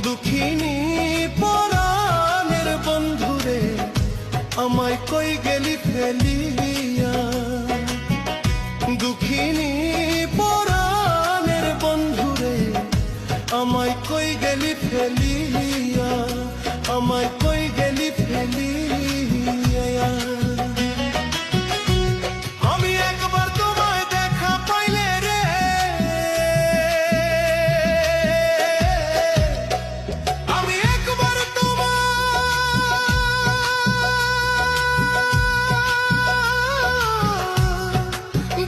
দুঃখিনী পরাণের বন্ধুরে আমায় কই গেলি ফেলিয়া। দুঃখিনী পরাণের বন্ধুরে আমায় কই গেলি ফেলিয়া, আমায় কই গেলি ফেলিয়া। আমি একবার তোমায় দেখা পাইলে রে, আমি একবার তোমায়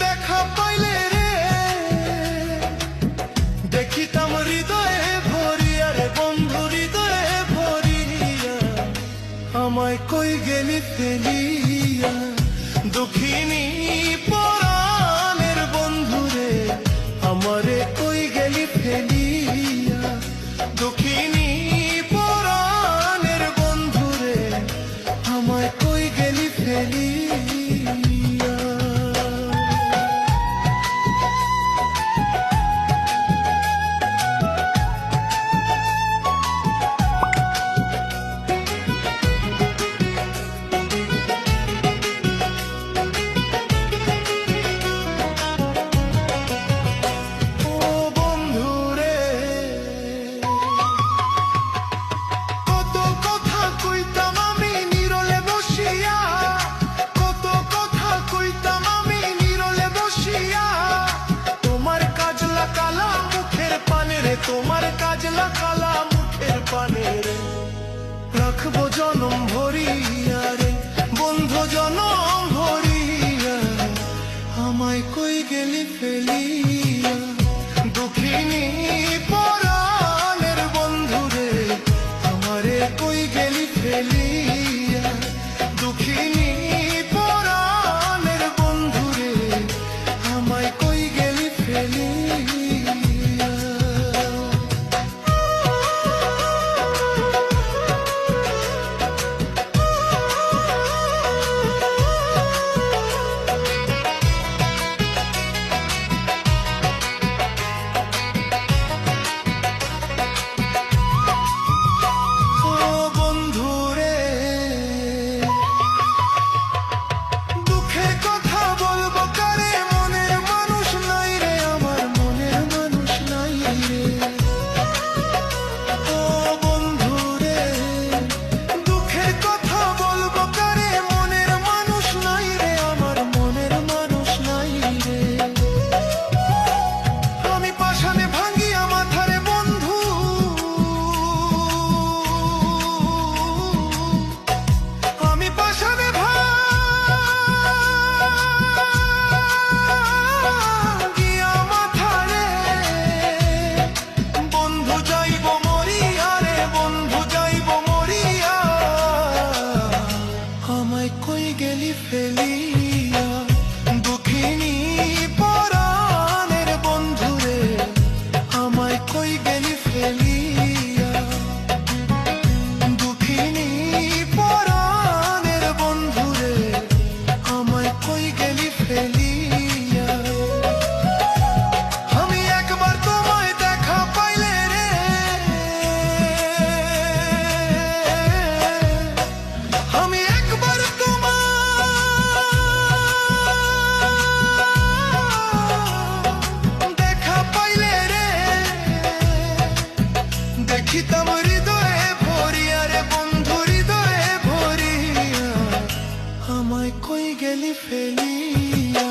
দেখা পাইলে রে, দেখিতাম হৃদয়ে ভরিয়া রে বন্ধু, হৃদয়ে ভরিয়া আমায় কই গেলি ফেলিয়া। দুঃখিনী পরাণের বন্ধুরে আমারে কই গেলি ফেলিয়া। দুঃখিনী পরাণের বন্ধুরে আমায় কই গেলি ফেলিয়া। তোমার কাজলা কালা মুখের পানে রে, রাখবো জনম ভরিয়া রে বন্ধু, জনম ভরিয়া আমায় কই গেলি ফেলিয়া। দুঃখিনী পরাণের বন্ধু রে আমারে কই গেলি ফেলিয়া। দুঃখিনী পরাণের বন্ধু রে আমায় কই গেলি ফেলিয়া। কই গেলি ফেলিয়া। দুঃখিনী পরাণের বন্ধুরে আমায় কই গেলি ফেলিয়া। দুঃখিনী পরাণের বন্ধুরে আমায় কই গেলি ফেলিয়া। আমি একবার তোমায় দেখা পাইলে রে, আমি একবার দেখিতাম হৃদয়ে ভরিয়া রে বন্ধু, হৃদয়ে ভরিয়া আমায় কই গেলি ফেলিয়া।